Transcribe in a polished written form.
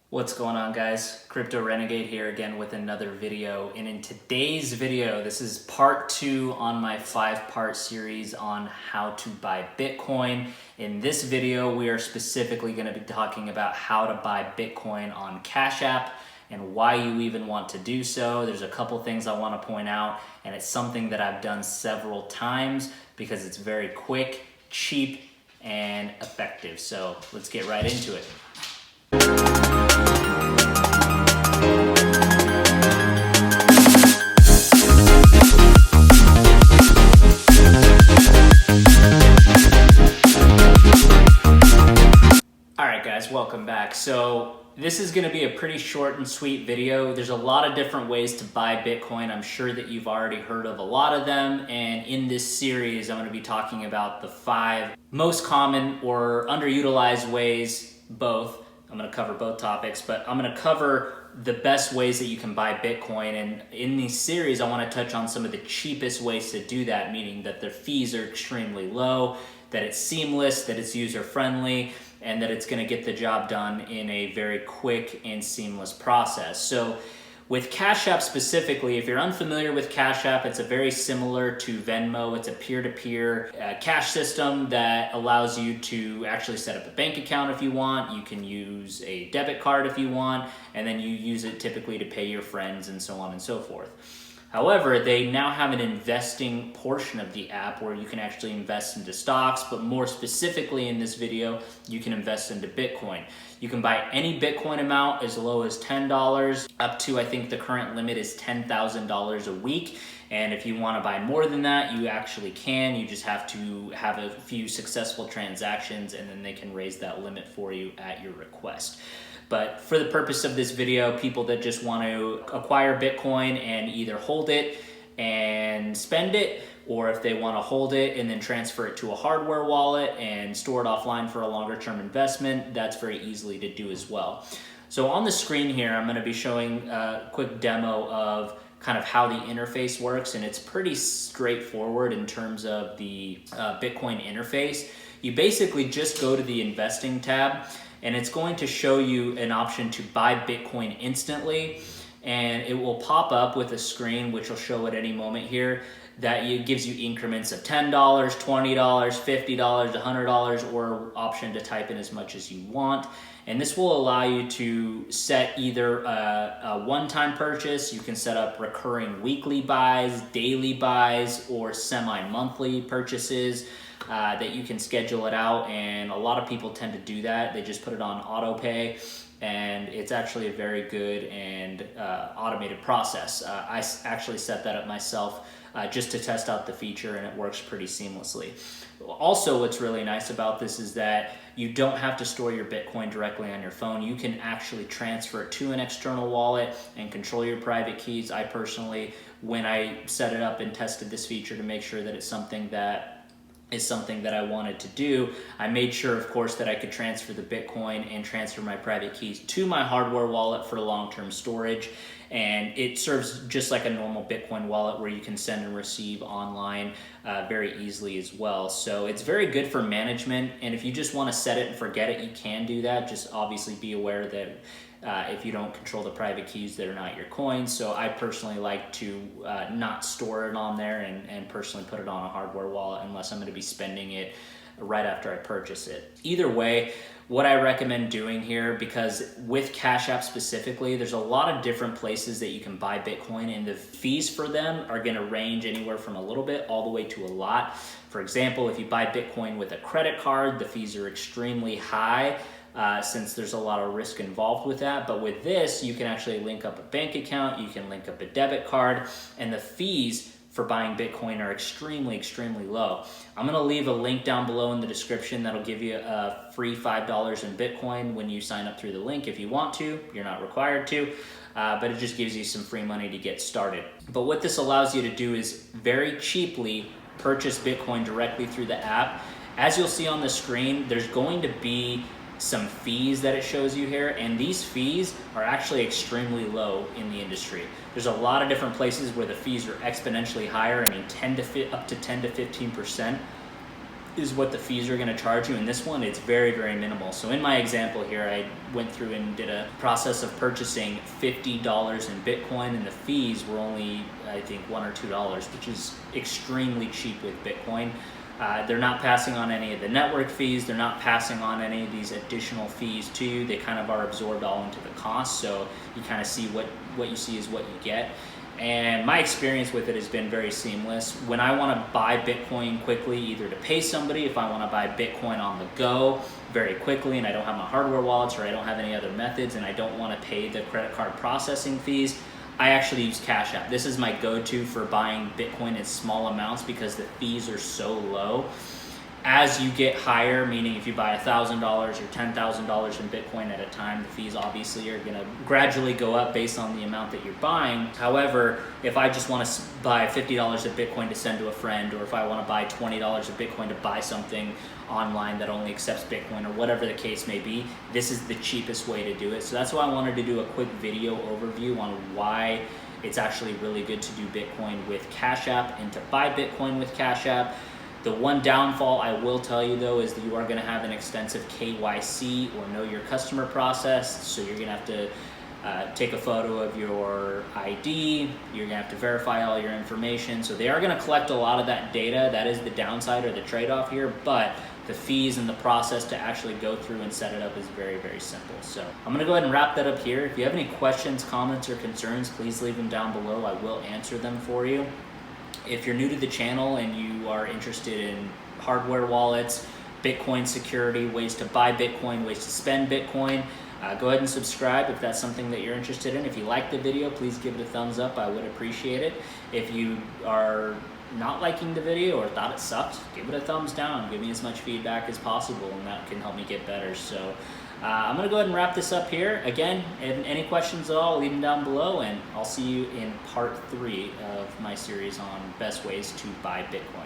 What's going on, guys? Crypto Renegade here again with another video. And in today's video, this is part 2 on my 5-part series on how to buy Bitcoin. In this video, we are specifically going to be talking about how to buy Bitcoin on Cash App and why you even want to do so. There's a couple things I want to point out, and it's something that I've done several times because it's very quick, cheap, and effective. So let's get right into it. Alright guys, welcome back. So this is going to be a pretty short and sweet video. There's a lot of different ways to buy Bitcoin. I'm sure that you've already heard of a lot of them, and in this series I'm going to be talking about the 5 most common or underutilized ways, both. I'm going to cover both topics, but I'm going to cover the best ways that you can buy Bitcoin. And in this series, I want to touch on some of the cheapest ways to do that, meaning that their fees are extremely low, that it's seamless, that it's user-friendly, and that it's going to get the job done in a very quick and seamless process. So with Cash App specifically, if you're unfamiliar with Cash App, it's a very similar to Venmo. It's a peer-to-peer cash system that allows you to actually set up a bank account if you want. You can use a debit card if you want, and then you use it typically to pay your friends and so on and so forth. However, they now have an investing portion of the app where you can actually invest into stocks, but more specifically in this video, you can invest into Bitcoin. You can buy any Bitcoin amount as low as $10 up to, I think the current limit is $10,000 a week. And if you want to buy more than that, you actually can. You just have to have a few successful transactions, and then they can raise that limit for you at your request. But for the purpose of this video, people that just want to acquire Bitcoin and either hold it and spend it, or if they want to hold it and then transfer it to a hardware wallet and store it offline for a longer term investment, that's very easily to do as well. So on the screen here, I'm going to be showing a quick demo of kind of how the interface works, and it's pretty straightforward in terms of the Bitcoin interface. You basically just go to the investing tab, and it's going to show you an option to buy Bitcoin instantly, and it will pop up with a screen which will show at any moment here that it gives you increments of $10, $20, $50, $100, or option to type in as much as you want. And this will allow you to set either a one-time purchase. You can set up recurring weekly buys, daily buys, or semi-monthly purchases. That you can schedule it out, and a lot of people tend to do that. They just put it on auto pay, and it's actually a very good and automated process. I actually set that up myself just to test out the feature, and it works pretty seamlessly. Also, what's really nice about this is that you don't have to store your Bitcoin directly on your phone. You can actually transfer it to an external wallet and control your private keys. I personally, when I set it up and tested this feature to make sure that it's something that I wanted to do, I made sure, of course, that I could transfer the Bitcoin and transfer my private keys to my hardware wallet for long-term storage. And it serves just like a normal Bitcoin wallet where you can send and receive online very easily as well. So it's very good for management. And if you just want to set it and forget it, you can do that. Just obviously be aware that if you don't control the private keys, they're not your coins. So I personally like to not store it on there and personally put it on a hardware wallet unless I'm going to be spending it right after I purchase it. Either way, what I recommend doing here, because with Cash App specifically, there's a lot of different places that you can buy Bitcoin, and the fees for them are going to range anywhere from a little bit all the way to a lot. For example, if you buy Bitcoin with a credit card, the fees are extremely high. Since there's a lot of risk involved with that. But with this, you can actually link up a bank account, you can link up a debit card, and the fees for buying Bitcoin are extremely, extremely low. I'm going to leave a link down below in the description that'll give you a free $5 in Bitcoin when you sign up through the link if you want to. You're not required to, but it just gives you some free money to get started. But what this allows you to do is very cheaply purchase Bitcoin directly through the app. As you'll see on the screen, there's going to be some fees that it shows you here, and these fees are actually extremely low in the industry. There's a lot of different places where the fees are exponentially higher. I mean, up to 10 to 15%. is what the fees are going to charge you. In this one, it's very, very minimal. So in my example here, I went through and did a process of purchasing $50 in Bitcoin, and the fees were only, I think, $1 or $2, which is extremely cheap with Bitcoin. They're not passing on any of the network fees. They're not passing on any of these additional fees to you. They kind of are absorbed all into the cost. So you kind of see what you see is what you get. And my experience with it has been very seamless. When I want to buy Bitcoin quickly, either to pay somebody, if I want to buy Bitcoin on the go very quickly and I don't have my hardware wallets or I don't have any other methods and I don't want to pay the credit card processing fees, I actually use Cash App. This is my go-to for buying Bitcoin in small amounts because the fees are so low. As you get higher, meaning if you buy $1,000 or $10,000 in Bitcoin at a time, the fees obviously are gonna gradually go up based on the amount that you're buying. However, if I just wanna buy $50 of Bitcoin to send to a friend, or if I wanna buy $20 of Bitcoin to buy something online that only accepts Bitcoin, or whatever the case may be, this is the cheapest way to do it. So that's why I wanted to do a quick video overview on why it's actually really good to do Bitcoin with Cash App and to buy Bitcoin with Cash App. The one downfall I will tell you though is that you are going to have an extensive KYC or know your customer process. So you're going to have to take a photo of your ID. You're going to have to verify all your information. So they are going to collect a lot of that data. That is the downside or the trade-off here. But the fees and the process to actually go through and set it up is very, very simple. So I'm going to go ahead and wrap that up here. If you have any questions, comments, or concerns, please leave them down below. I will answer them for you. If you're new to the channel and you are interested in hardware wallets, Bitcoin security, ways to buy Bitcoin, ways to spend Bitcoin, go ahead and subscribe if that's something that you're interested in. If you liked the video, please give it a thumbs up. I would appreciate it. If you are not liking the video or thought it sucked, give it a thumbs down. Give me as much feedback as possible, and that can help me get better. So I'm going to go ahead and wrap this up here. Again, if any questions at all, leave them down below, and I'll see you in part 3 of my series on best ways to buy Bitcoin.